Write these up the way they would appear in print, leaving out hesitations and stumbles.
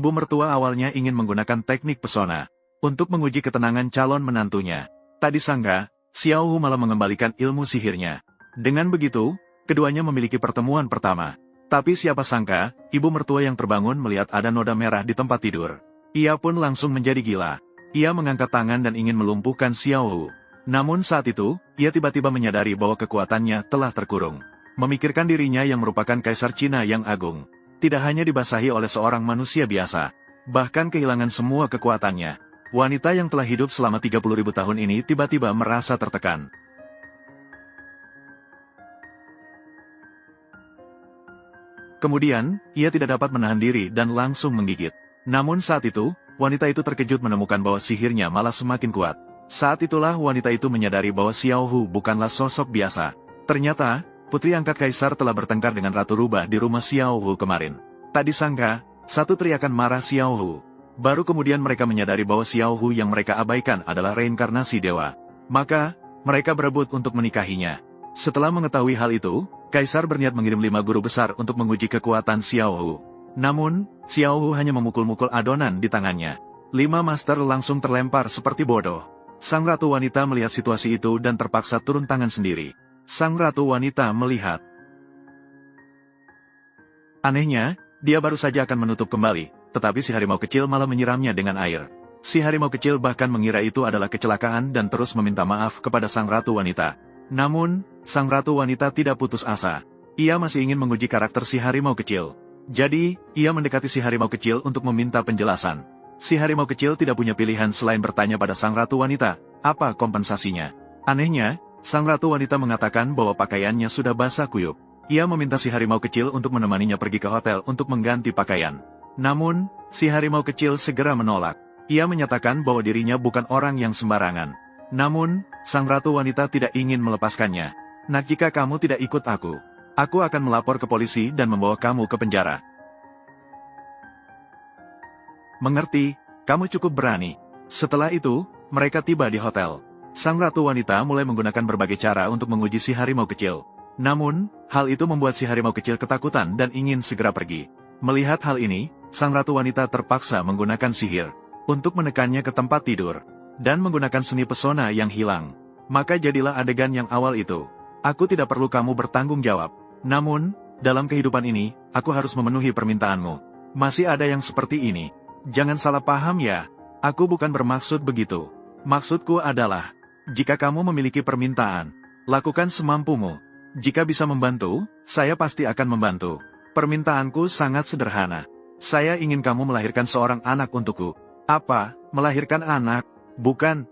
ibu mertua awalnya ingin menggunakan teknik pesona untuk menguji ketenangan calon menantunya. Tak disangka, Xiao Hu malah mengembalikan ilmu sihirnya. Dengan begitu, keduanya memiliki pertemuan pertama. Tapi siapa sangka, ibu mertua yang terbangun melihat ada noda merah di tempat tidur. Ia pun langsung menjadi gila. Ia mengangkat tangan dan ingin melumpuhkan Xiao Hu. Namun saat itu, ia tiba-tiba menyadari bahwa kekuatannya telah terkurung. Memikirkan dirinya yang merupakan Kaisar Cina yang agung. Tidak hanya dibasahi oleh seorang manusia biasa, bahkan kehilangan semua kekuatannya. Wanita yang telah hidup selama 30.000 tahun ini tiba-tiba merasa tertekan. Kemudian, ia tidak dapat menahan diri dan langsung menggigit. Namun saat itu, wanita itu terkejut menemukan bahwa sihirnya malah semakin kuat. Saat itulah wanita itu menyadari bahwa Xiao Hu bukanlah sosok biasa. Ternyata, putri angkat kaisar telah bertengkar dengan Ratu Rubah di rumah Xiao Hu kemarin. Tak disangka, satu teriakan marah Xiao Hu. Baru kemudian mereka menyadari bahwa Xiao Hu yang mereka abaikan adalah reinkarnasi dewa. Maka, mereka berebut untuk menikahinya. Setelah mengetahui hal itu, Kaisar berniat mengirim 5 guru besar untuk menguji kekuatan Xiao Hu. Namun, Xiao Hu hanya memukul-mukul adonan di tangannya. 5 master langsung terlempar seperti bodoh. Sang ratu wanita melihat situasi itu dan terpaksa turun tangan sendiri. Sang ratu wanita melihat. Anehnya, dia baru saja akan menutup kembali, tetapi si harimau kecil malah menyiramnya dengan air. Si harimau kecil bahkan mengira itu adalah kecelakaan dan terus meminta maaf kepada sang ratu wanita. Namun, sang ratu wanita tidak putus asa. Ia masih ingin menguji karakter si harimau kecil. Jadi, ia mendekati si harimau kecil untuk meminta penjelasan. Si harimau kecil tidak punya pilihan selain bertanya pada sang ratu wanita, apa kompensasinya. Anehnya, sang ratu wanita mengatakan bahwa pakaiannya sudah basah kuyup. Ia meminta si harimau kecil untuk menemaninya pergi ke hotel untuk mengganti pakaian. Namun, si harimau kecil segera menolak. Ia menyatakan bahwa dirinya bukan orang yang sembarangan. Namun, sang ratu wanita tidak ingin melepaskannya. Nah, jika kamu tidak ikut aku akan melapor ke polisi dan membawa kamu ke penjara. Mengerti, kamu cukup berani. Setelah itu, mereka tiba di hotel. Sang ratu wanita mulai menggunakan berbagai cara untuk menguji si harimau kecil. Namun, hal itu membuat si harimau kecil ketakutan dan ingin segera pergi. Melihat hal ini, sang ratu wanita terpaksa menggunakan sihir untuk menekannya ke tempat tidur, dan menggunakan seni pesona yang hilang. Maka jadilah adegan yang awal itu. Aku tidak perlu kamu bertanggung jawab. Namun, dalam kehidupan ini, aku harus memenuhi permintaanmu. Masih ada yang seperti ini. Jangan salah paham ya. Aku bukan bermaksud begitu. Maksudku adalah, jika kamu memiliki permintaan, lakukan semampumu. Jika bisa membantu, saya pasti akan membantu. Permintaanku sangat sederhana. Saya ingin kamu melahirkan seorang anak untukku. Apa? Melahirkan anak? Bukan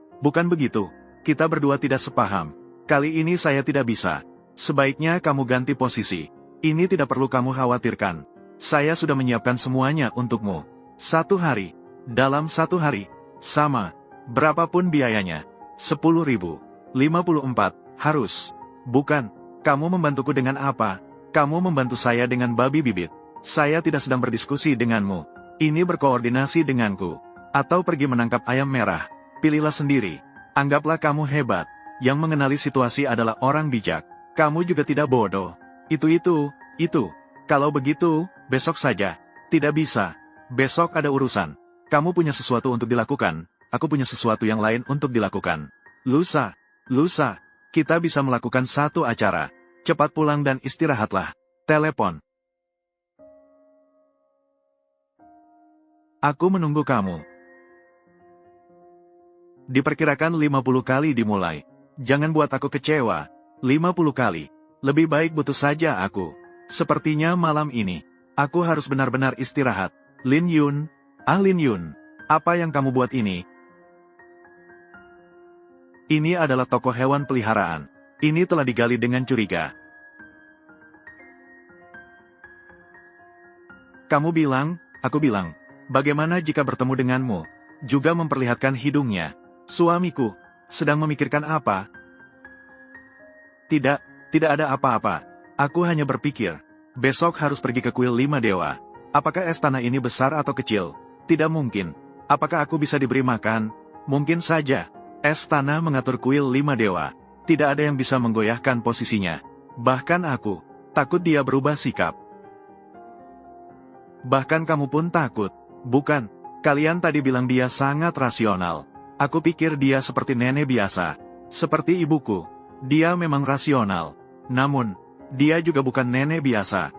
begitu. Kita berdua tidak sepaham. Kali ini saya tidak bisa. Sebaiknya kamu ganti posisi. Ini tidak perlu kamu khawatirkan. Saya sudah menyiapkan semuanya untukmu. 1 hari. Dalam 1 hari. Sama. Berapapun biayanya. 10.000. 54. Harus. Bukan. Kamu membantuku dengan apa? Kamu membantu saya dengan babi bibit. Saya tidak sedang berdiskusi denganmu. Ini berkoordinasi denganku. Atau pergi menangkap ayam merah. Pilihlah sendiri. Anggaplah kamu hebat. Yang mengenali situasi adalah orang bijak. Kamu juga tidak bodoh. Itu. Kalau begitu, besok saja. Tidak bisa. Besok ada urusan. Kamu punya sesuatu untuk dilakukan. Aku punya sesuatu yang lain untuk dilakukan. Lusa. Kita bisa melakukan satu acara. Cepat pulang dan istirahatlah. Telepon. Aku menunggu kamu. Diperkirakan 50 kali dimulai. Jangan buat aku kecewa. 50 kali. Lebih baik butuh saja aku. Sepertinya malam ini, aku harus benar-benar istirahat. Lin Yun. Lin Yun. Apa yang kamu buat ini? Ini adalah toko hewan peliharaan. Ini telah digali dengan curiga. Kamu bilang, aku bilang, bagaimana jika bertemu denganmu? Juga memperlihatkan hidungnya. Suamiku, sedang memikirkan apa? Tidak ada apa-apa. Aku hanya berpikir, besok harus pergi ke kuil 5 dewa. Apakah istana ini besar atau kecil? Tidak mungkin. Apakah aku bisa diberi makan? Mungkin saja. Istana mengatur kuil 5 dewa. Tidak ada yang bisa menggoyahkan posisinya. Bahkan aku takut dia berubah sikap. Bahkan kamu pun takut. Bukan, kalian tadi bilang dia sangat rasional. Aku pikir dia seperti nenek biasa. Seperti ibuku. Dia memang rasional. Namun, dia juga bukan nenek biasa.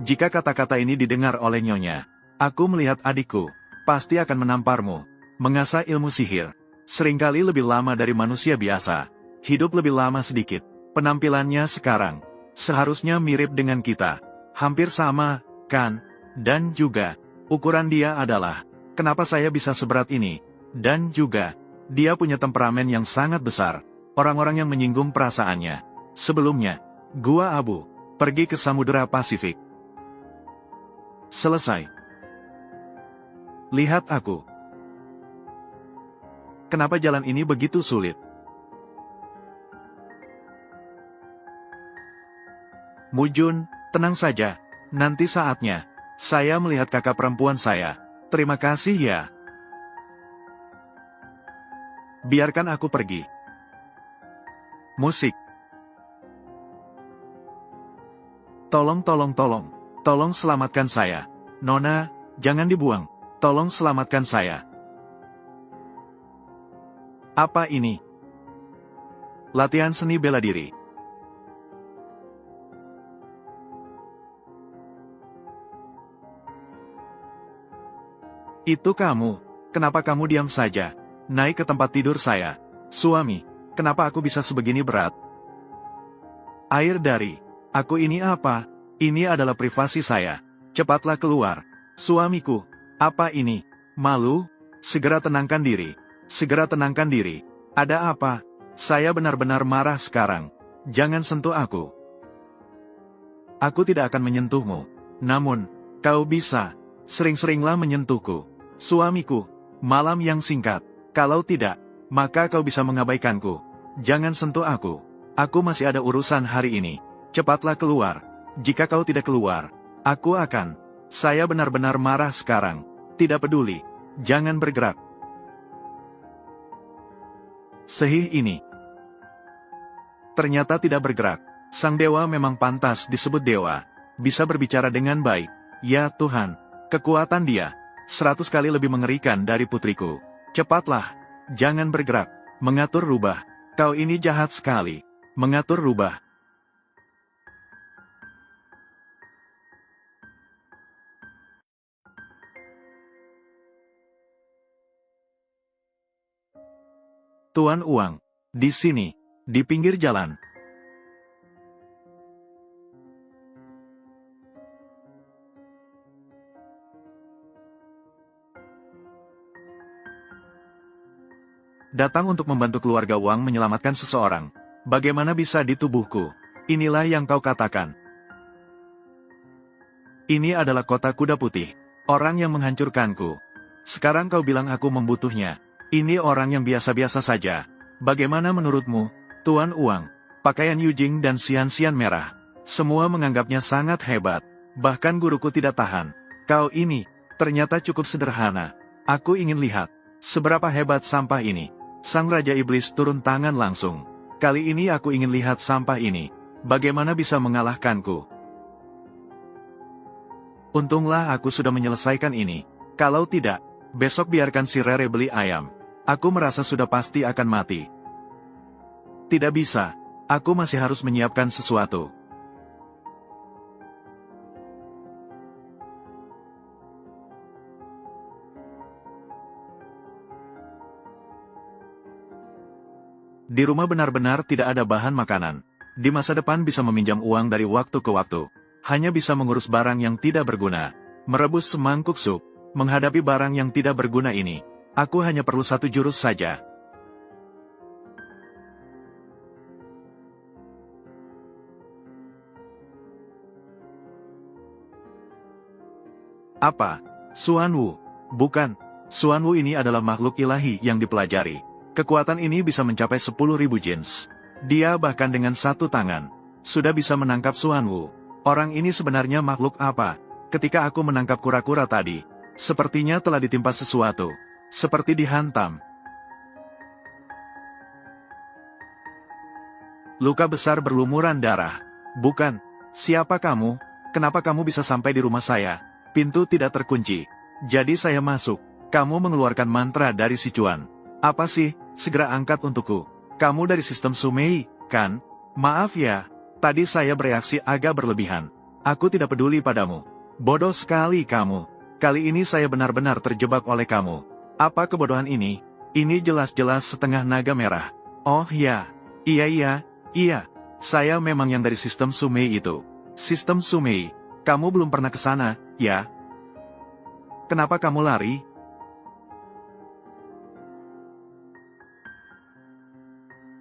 Jika kata-kata ini didengar oleh Nyonya, aku melihat adikku, pasti akan menamparmu. Mengasah ilmu sihir. Seringkali lebih lama dari manusia biasa. Hidup lebih lama sedikit. Penampilannya sekarang seharusnya mirip dengan kita. Hampir sama, kan? Dan juga, ukuran dia adalah, kenapa saya bisa seberat ini? Dan juga, dia punya temperamen yang sangat besar. Orang-orang yang menyinggung perasaannya. Sebelumnya, Gua Abu, pergi ke Samudera Pasifik. Selesai. Lihat aku. Kenapa jalan ini begitu sulit? Mujun, tenang saja. Nanti saatnya, saya melihat kakak perempuan saya. Terima kasih ya. Biarkan aku pergi. Musik. Tolong, tolong, tolong. Tolong selamatkan saya. Nona, jangan dibuang. Tolong selamatkan saya. Apa ini? Latihan seni bela diri. Itu kamu. Kenapa kamu diam saja? Naik ke tempat tidur saya. Suami, kenapa aku bisa sebegini berat? Air dari. Aku ini apa? Ini adalah privasi saya. Cepatlah keluar. Suamiku. Apa ini? Malu? Segera tenangkan diri. Segera tenangkan diri. Ada apa? Saya benar-benar marah sekarang. Jangan sentuh aku. Aku tidak akan menyentuhmu. Namun, kau bisa. Sering-seringlah menyentuhku. Suamiku. Malam yang singkat. Kalau tidak, maka kau bisa mengabaikanku. Jangan sentuh aku. Aku masih ada urusan hari ini. Cepatlah keluar. Jika kau tidak keluar, aku akan. Saya benar-benar marah sekarang. Tidak peduli. Jangan bergerak. Sehih ini. Ternyata tidak bergerak. Sang dewa memang pantas disebut dewa. Bisa berbicara dengan baik. Ya Tuhan, kekuatan dia 100 kali lebih mengerikan dari putriku. Cepatlah. Jangan bergerak. Mengatur rubah. Kau ini jahat sekali. Mengatur rubah. Tuan Uang. Di sini. Di pinggir jalan. Datang untuk membantu keluarga Wang menyelamatkan seseorang. Bagaimana bisa di tubuhku? Inilah yang kau katakan. Ini adalah kota kuda putih. Orang yang menghancurkanku. Sekarang kau bilang aku membutuhnya. Ini orang yang biasa-biasa saja. Bagaimana menurutmu, Tuan Uang? Pakaian Yujing dan sian-sian merah. Semua menganggapnya sangat hebat. Bahkan guruku tidak tahan. Kau ini, ternyata cukup sederhana. Aku ingin lihat, seberapa hebat sampah ini. Sang Raja Iblis turun tangan langsung. Kali ini aku ingin lihat sampah ini. Bagaimana bisa mengalahkanku? Untunglah aku sudah menyelesaikan ini. Kalau tidak, besok biarkan si Rere beli ayam. Aku merasa sudah pasti akan mati. Tidak bisa. Aku masih harus menyiapkan sesuatu. Di rumah benar-benar tidak ada bahan makanan. Di masa depan bisa meminjam uang dari waktu ke waktu. Hanya bisa mengurus barang yang tidak berguna. Merebus semangkuk sup. Menghadapi barang yang tidak berguna ini, aku hanya perlu satu jurus saja. Apa? Xuanwu? Bukan. Xuanwu ini adalah makhluk ilahi yang dipelajari. Kekuatan ini bisa mencapai 10.000 jins. Dia bahkan dengan satu tangan sudah bisa menangkap Xuanwu. Orang ini sebenarnya makhluk apa? Ketika aku menangkap kura-kura tadi, sepertinya telah ditimpa sesuatu. Seperti dihantam. Luka besar berlumuran darah. Bukan. Siapa kamu? Kenapa kamu bisa sampai di rumah saya? Pintu tidak terkunci. Jadi saya masuk. Kamu mengeluarkan mantra dari Sichuan. Apa sih? Segera angkat untukku. Kamu dari sistem Sumei, kan? Maaf ya, tadi saya bereaksi agak berlebihan. Aku tidak peduli padamu. Bodoh sekali kamu. Kali ini saya benar-benar terjebak oleh kamu. Apa kebodohan ini? Ini jelas-jelas setengah naga merah. Oh ya, iya. Saya memang yang dari sistem Sumei itu. Sistem Sumei, kamu belum pernah ke sana, ya? Kenapa kamu lari?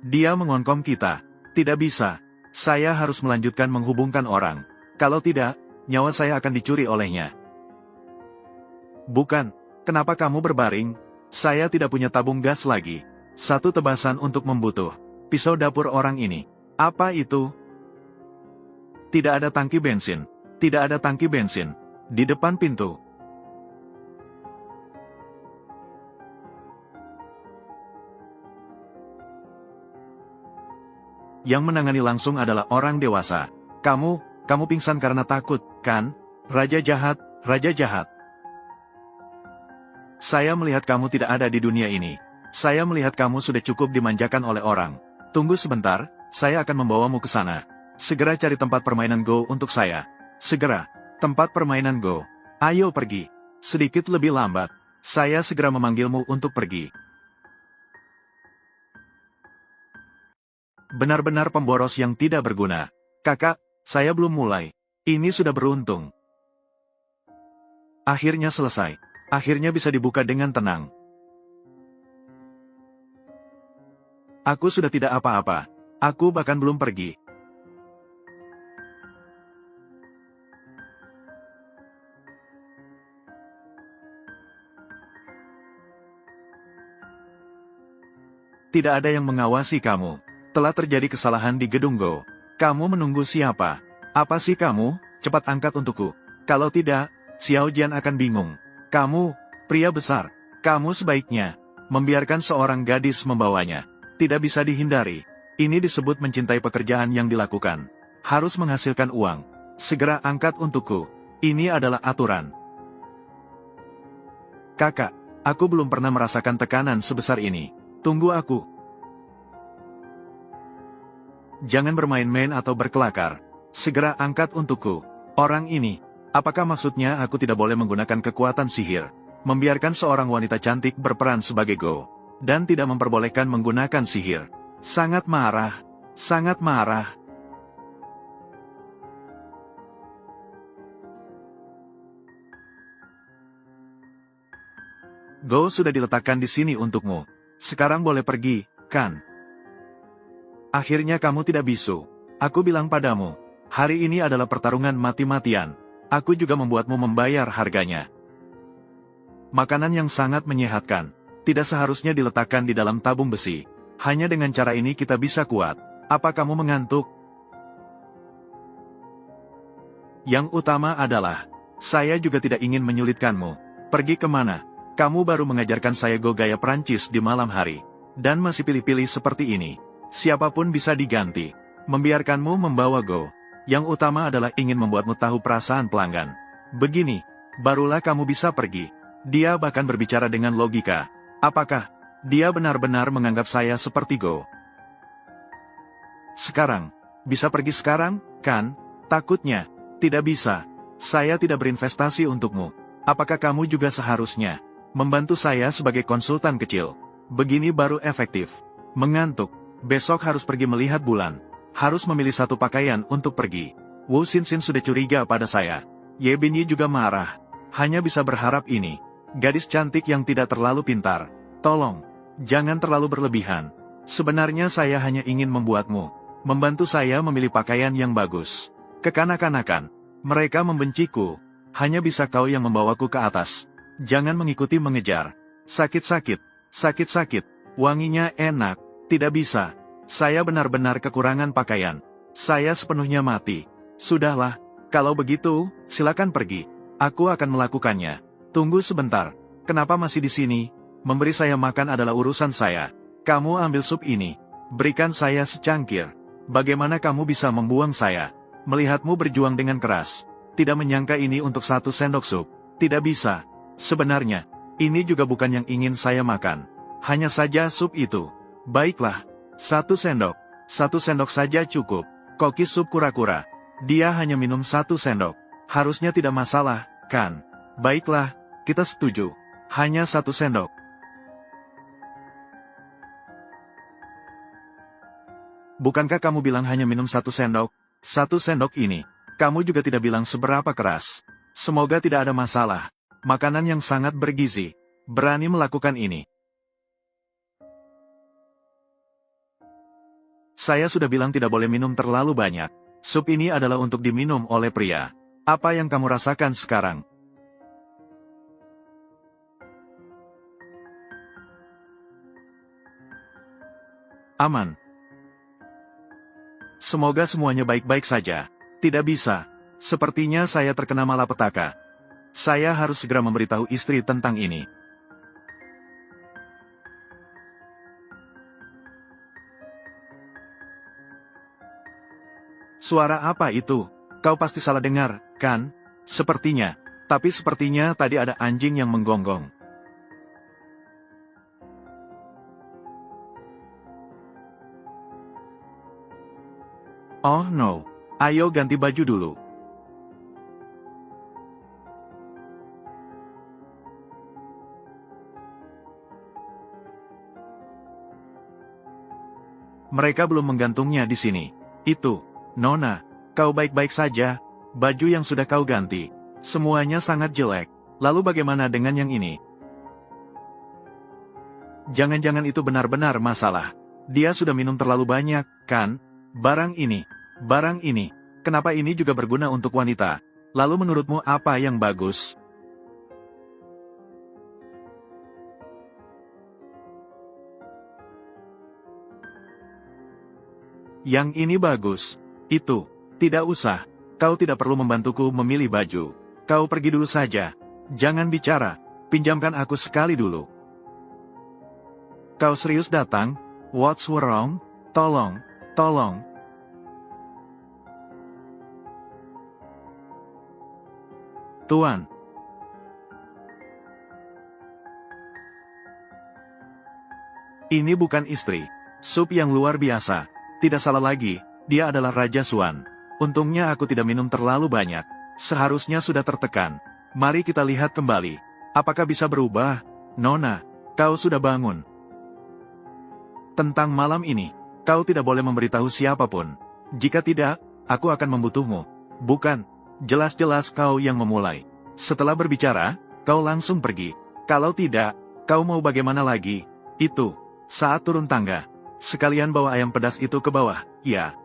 Dia mengonkom kita. Tidak bisa. Saya harus melanjutkan menghubungkan orang. Kalau tidak, nyawa saya akan dicuri olehnya. Bukan. Kenapa kamu berbaring? Saya tidak punya tabung gas lagi. Satu tebasan untuk membutuh. Pisau dapur orang ini. Apa itu? Tidak ada tangki bensin. Tidak ada tangki bensin. Di depan pintu. Yang menangani langsung adalah orang dewasa. Kamu pingsan karena takut, kan? Raja jahat, raja jahat. Saya melihat kamu tidak ada di dunia ini. Saya melihat kamu sudah cukup dimanjakan oleh orang. Tunggu sebentar, saya akan membawamu ke sana. Segera cari tempat permainan Go untuk saya. Segera, tempat permainan Go. Ayo pergi. Sedikit lebih lambat. Saya segera memanggilmu untuk pergi. Benar-benar pemboros yang tidak berguna. Kakak, saya belum mulai. Ini sudah beruntung. Akhirnya selesai. Akhirnya bisa dibuka dengan tenang. Aku sudah tidak apa-apa. Aku bahkan belum pergi. Tidak ada yang mengawasi kamu. Telah terjadi kesalahan di gedung Go. Kamu menunggu siapa? Apa sih kamu? Cepat angkat untukku. Kalau tidak, Xiao Jian akan bingung. Kamu, pria besar. Kamu sebaiknya membiarkan seorang gadis membawanya. Tidak bisa dihindari. Ini disebut mencintai pekerjaan yang dilakukan. Harus menghasilkan uang. Segera angkat untukku. Ini adalah aturan. Kakak, aku belum pernah merasakan tekanan sebesar ini. Tunggu aku. Jangan bermain-main atau berkelakar. Segera angkat untukku. Orang ini, apakah maksudnya aku tidak boleh menggunakan kekuatan sihir? Membiarkan seorang wanita cantik berperan sebagai Go. Dan tidak memperbolehkan menggunakan sihir. Sangat marah. Sangat marah. Go sudah diletakkan di sini untukmu. Sekarang boleh pergi, kan? Akhirnya kamu tidak bisu. Aku bilang padamu, hari ini adalah pertarungan mati-matian. Aku juga membuatmu membayar harganya. Makanan yang sangat menyehatkan. Tidak seharusnya diletakkan di dalam tabung besi. Hanya dengan cara ini kita bisa kuat. Apa kamu mengantuk? Yang utama adalah, saya juga tidak ingin menyulitkanmu. Pergi kemana? Kamu baru mengajarkan saya Go gaya Prancis di malam hari. Dan masih pilih-pilih seperti ini. Siapapun bisa diganti. Membiarkanmu membawa Go. Yang utama adalah ingin membuatmu tahu perasaan pelanggan. Begini, barulah kamu bisa pergi. Dia bahkan berbicara dengan logika. Apakah dia benar-benar menganggap saya seperti Go? Sekarang, bisa pergi sekarang, kan? Takutnya, tidak bisa. Saya tidak berinvestasi untukmu. Apakah kamu juga seharusnya membantu saya sebagai konsultan kecil? Begini baru efektif. Mengantuk. Besok harus pergi melihat bulan. Harus memilih satu pakaian untuk pergi. Wu Xinxin sudah curiga pada saya. Ye Binyi juga marah. Hanya bisa berharap ini. Gadis cantik yang tidak terlalu pintar. Tolong, jangan terlalu berlebihan. Sebenarnya saya hanya ingin membantu saya memilih pakaian yang bagus. Kekanak-kanakan, mereka membenciku. Hanya bisa kau yang membawaku ke atas. Jangan mengikuti mengejar. Sakit-sakit, sakit-sakit. Wanginya enak. Tidak bisa. Saya benar-benar kekurangan pakaian. Saya sepenuhnya mati. Sudahlah, kalau begitu, silakan pergi. Aku akan melakukannya. Tunggu sebentar. Kenapa masih di sini? Memberi saya makan adalah urusan saya. Kamu ambil sup ini. Berikan saya secangkir. Bagaimana kamu bisa membuang saya? Melihatmu berjuang dengan keras. Tidak menyangka ini untuk 1 sendok sup. Tidak bisa. Sebenarnya, ini juga bukan yang ingin saya makan. Hanya saja sup itu. Baiklah. 1 sendok. 1 sendok saja cukup. Koki sup kura-kura. Dia hanya minum 1 sendok. Harusnya tidak masalah, kan? Baiklah, kita setuju. Hanya 1 sendok. Bukankah kamu bilang hanya minum 1 sendok? 1 sendok ini. Kamu juga tidak bilang seberapa keras. Semoga tidak ada masalah. Makanan yang sangat bergizi. Berani melakukan ini. Saya sudah bilang tidak boleh minum terlalu banyak. Sup ini adalah untuk diminum oleh pria. Apa yang kamu rasakan sekarang? Aman. Semoga semuanya baik-baik saja. Tidak bisa. Sepertinya saya terkena malapetaka. Saya harus segera memberitahu istri tentang ini. Suara apa itu? Kau pasti salah dengar, kan? Sepertinya. Tapi sepertinya tadi ada anjing yang menggonggong. Oh no. Ayo ganti baju dulu. Mereka belum menggantungnya di sini. Itu, Nona, kau baik-baik saja? Baju yang sudah kau ganti, semuanya sangat jelek. Lalu bagaimana dengan yang ini? Jangan-jangan itu benar-benar masalah. Dia sudah minum terlalu banyak, kan? Barang ini, kenapa ini juga berguna untuk wanita? Lalu menurutmu apa yang bagus? Yang ini bagus. Itu, tidak usah. Kau tidak perlu membantuku memilih baju. Kau pergi dulu saja. Jangan bicara. Pinjamkan aku sekali dulu. Kau serius datang? What's wrong? Tolong. Tuan. Ini bukan istri. Sup yang luar biasa. Tidak salah lagi, dia adalah Raja Suan. Untungnya aku tidak minum terlalu banyak. Seharusnya sudah tertekan. Mari kita lihat kembali. Apakah bisa berubah? Nona, kau sudah bangun. Tentang malam ini, kau tidak boleh memberitahu siapapun. Jika tidak, aku akan membutuhmu. Bukan, jelas-jelas kau yang memulai. Setelah berbicara, kau langsung pergi. Kalau tidak, kau mau bagaimana lagi? Itu, saat turun tangga. Sekalian bawa ayam pedas itu ke bawah, ya.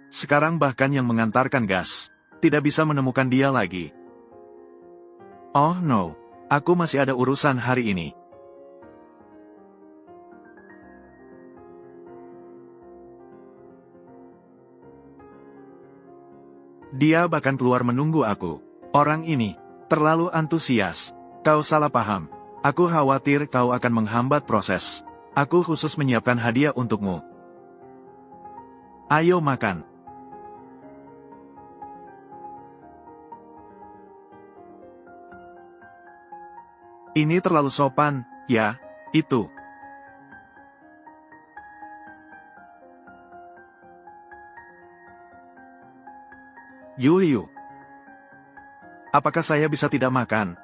Sekarang bahkan yang mengantarkan gas, tidak bisa menemukan dia lagi. Oh no, aku masih ada urusan hari ini. Dia bahkan keluar menunggu aku. Orang ini, terlalu antusias. Kau salah paham. Aku khawatir kau akan menghambat proses. Aku khusus menyiapkan hadiah untukmu. Ayo makan. Ini terlalu sopan, ya, itu. Yuyu. Apakah saya bisa tidak makan?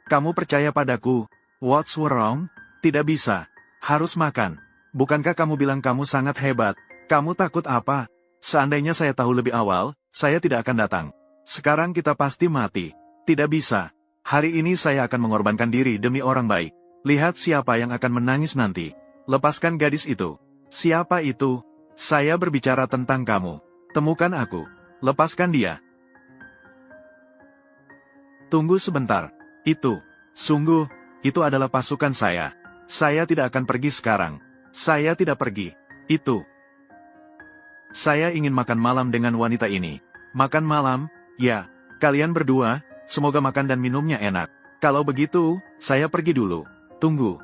Kamu percaya padaku? What's wrong? Tidak bisa. Harus makan. Bukankah kamu bilang kamu sangat hebat? Kamu takut apa? Seandainya saya tahu lebih awal, saya tidak akan datang. Sekarang kita pasti mati. Tidak bisa. Hari ini saya akan mengorbankan diri demi orang baik. Lihat siapa yang akan menangis nanti. Lepaskan gadis itu. Siapa itu? Saya berbicara tentang kamu. Temukan aku. Lepaskan dia. Tunggu sebentar. Itu. Sungguh, itu adalah pasukan saya. Saya tidak akan pergi sekarang. Saya tidak pergi. Itu. Saya ingin makan malam dengan wanita ini. Makan malam? Ya, kalian berdua, semoga makan dan minumnya enak. Kalau begitu, saya pergi dulu. Tunggu.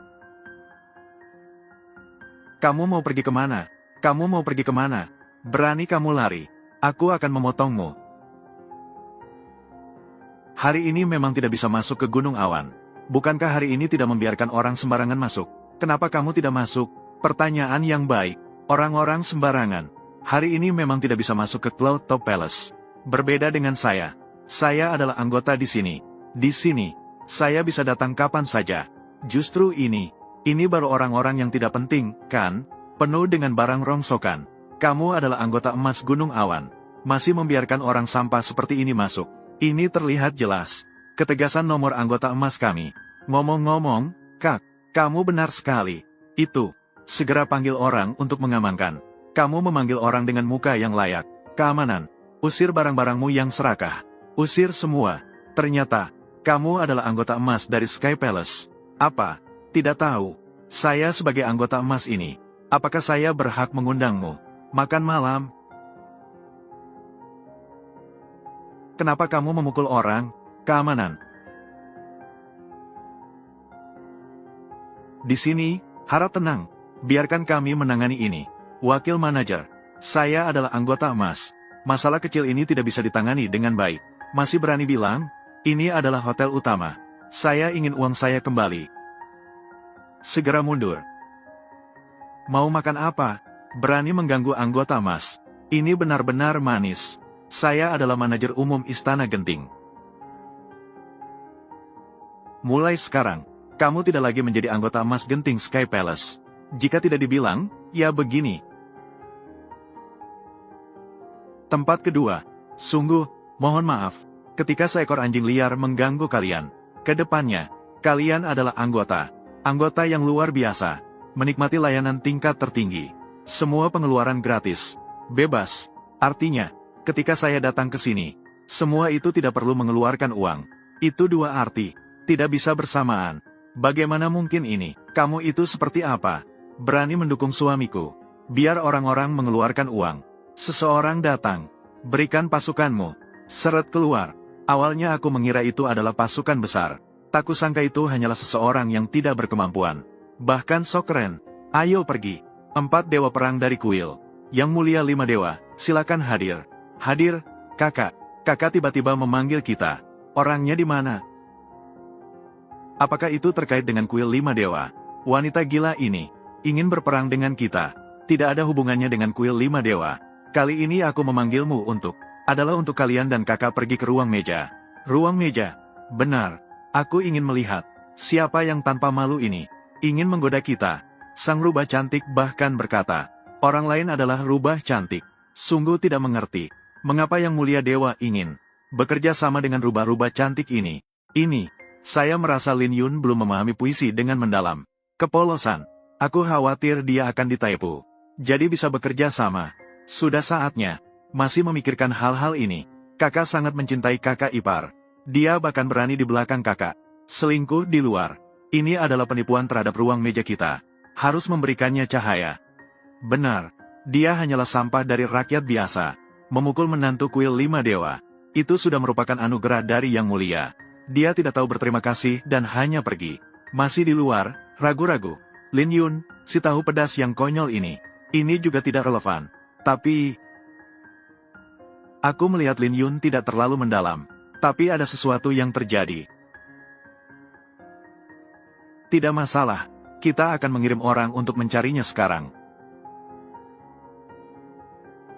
Kamu mau pergi kemana? Kamu mau pergi kemana? Berani kamu lari. Aku akan memotongmu. Hari ini memang tidak bisa masuk ke Gunung Awan. Bukankah hari ini tidak membiarkan orang sembarangan masuk? Kenapa kamu tidak masuk? Pertanyaan yang baik. Orang-orang sembarangan. Hari ini memang tidak bisa masuk ke Cloud Top Palace. Berbeda dengan saya. Saya adalah anggota di sini. Di sini, saya bisa datang kapan saja. Justru ini baru orang-orang yang tidak penting, kan? Penuh dengan barang rongsokan. Kamu adalah anggota emas Gunung Awan. Masih membiarkan orang sampah seperti ini masuk. Ini terlihat jelas. Ketegasan nomor anggota emas kami. Ngomong-ngomong, Kak, kamu benar sekali. Itu. Segera panggil orang untuk mengamankan. Kamu memanggil orang dengan muka yang layak. Keamanan. Usir barang-barangmu yang serakah. Usir semua. Ternyata, kamu adalah anggota emas dari Sky Palace. Apa? Tidak tahu. Saya sebagai anggota emas ini. Apakah saya berhak mengundangmu? Makan malam? Kenapa kamu memukul orang? Keamanan. Di sini, harap tenang. Biarkan kami menangani ini. Wakil manajer. Saya adalah anggota emas. Masalah kecil ini tidak bisa ditangani dengan baik. Masih berani bilang? Ini adalah hotel utama. Saya ingin uang saya kembali. Segera mundur. Mau makan apa? Berani mengganggu anggota emas. Ini benar-benar manis. Saya adalah manajer umum Istana Genting. Mulai sekarang, kamu tidak lagi menjadi anggota emas Genting Sky Palace. Jika tidak dibilang, ya begini. Tempat kedua. Sungguh, mohon maaf, ketika seekor anjing liar mengganggu kalian. Kedepannya, kalian adalah anggota yang luar biasa, menikmati layanan tingkat tertinggi. Semua pengeluaran gratis, bebas. Artinya, ketika saya datang ke sini, semua itu tidak perlu mengeluarkan uang. Itu dua arti, tidak bisa bersamaan. Bagaimana mungkin ini? Kamu itu seperti apa? Berani mendukung suamiku. Biar orang-orang mengeluarkan uang. Seseorang datang, berikan pasukanmu. Seret keluar. Awalnya aku mengira itu adalah pasukan besar. Tak kusangka itu hanyalah seseorang yang tidak berkemampuan. Bahkan sok keren. Ayo pergi. 4 dewa perang dari kuil. Yang mulia 5 dewa, silakan hadir. Hadir, kakak. Kakak tiba-tiba memanggil kita. Orangnya di mana? Apakah itu terkait dengan kuil 5 dewa? Wanita gila ini ingin berperang dengan kita. Tidak ada hubungannya dengan kuil 5 dewa. Kali ini aku memanggilmu adalah untuk kalian dan kakak pergi ke ruang meja. Ruang meja. Benar. Aku ingin melihat, siapa yang tanpa malu ini, ingin menggoda kita. Sang rubah cantik bahkan berkata, orang lain adalah rubah cantik. Sungguh tidak mengerti, mengapa yang mulia dewa ingin bekerja sama dengan rubah-rubah cantik ini. Saya merasa Lin Yun belum memahami puisi dengan mendalam. Kepolosan. Aku khawatir dia akan ditaipu. Jadi bisa bekerja sama. Sudah saatnya. Masih memikirkan hal-hal ini. Kakak sangat mencintai kakak ipar. Dia bahkan berani di belakang kakak. Selingkuh di luar. Ini adalah penipuan terhadap ruang meja kita. Harus memberikannya cahaya. Benar. Dia hanyalah sampah dari rakyat biasa. Memukul menantu kuil 5 dewa. Itu sudah merupakan anugerah dari Yang Mulia. Dia tidak tahu berterima kasih dan hanya pergi. Masih di luar, ragu-ragu. Lin Yun, si tahu pedas yang konyol ini. Ini juga tidak relevan. Tapi aku melihat Lin Yun tidak terlalu mendalam. Tapi ada sesuatu yang terjadi. Tidak masalah. Kita akan mengirim orang untuk mencarinya sekarang.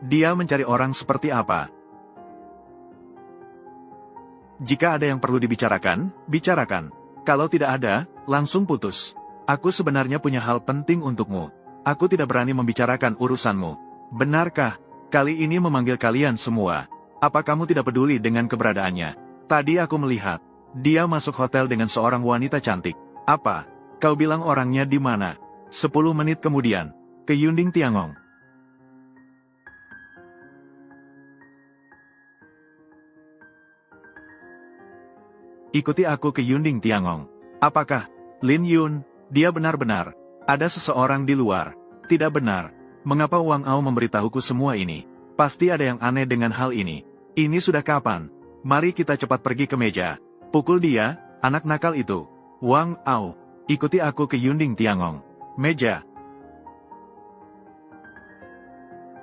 Dia mencari orang seperti apa? Jika ada yang perlu dibicarakan, bicarakan. Kalau tidak ada, langsung putus. Aku sebenarnya punya hal penting untukmu. Aku tidak berani membicarakan urusanmu. Benarkah? Kali ini memanggil kalian semua. Apa kamu tidak peduli dengan keberadaannya? Tadi aku melihat, dia masuk hotel dengan seorang wanita cantik. Apa? Kau bilang orangnya di mana? 10 menit kemudian, ke Yunding Tiangong. Ikuti aku ke Yunding Tiangong. Apakah, Lin Yun, dia benar-benar, ada seseorang di luar? Tidak benar. Mengapa Wang Ao memberitahuku semua ini? Pasti ada yang aneh dengan hal ini. Ini sudah kapan? Mari kita cepat pergi ke meja. Pukul dia, anak nakal itu. Wang Au, ikuti aku ke Yunding Tiangong. Meja.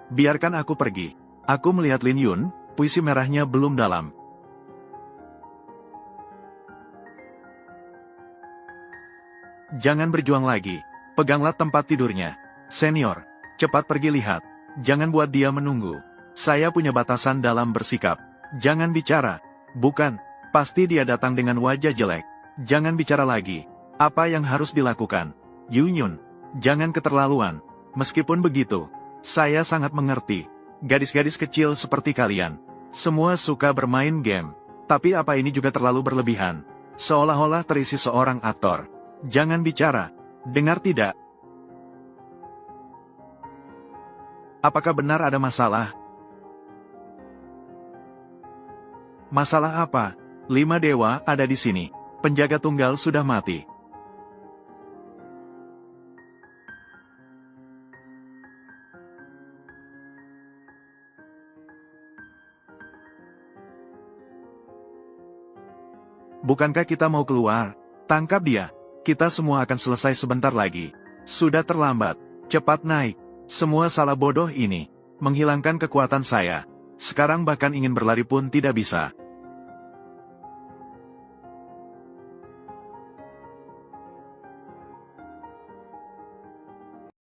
Biarkan aku pergi. Aku melihat Lin Yun, puisi merahnya belum dalam. Jangan berjuang lagi. Peganglah tempat tidurnya. Senior, cepat pergi lihat. Jangan buat dia menunggu. Saya punya batasan dalam bersikap. Jangan bicara. Bukan, pasti dia datang dengan wajah jelek. Jangan bicara lagi. Apa yang harus dilakukan? Yunyun, jangan keterlaluan. Meskipun begitu, saya sangat mengerti. Gadis-gadis kecil seperti kalian. Semua suka bermain game. Tapi apa ini juga terlalu berlebihan. Seolah-olah terisi seorang aktor. Jangan bicara. Dengar tidak? Apakah benar ada masalah? Masalah apa? 5 dewa ada di sini. Penjaga tunggal sudah mati. Bukankah kita mau keluar? Tangkap dia. Kita semua akan selesai sebentar lagi. Sudah terlambat. Cepat naik. Semua salah bodoh ini menghilangkan kekuatan saya. Sekarang bahkan ingin berlari pun tidak bisa.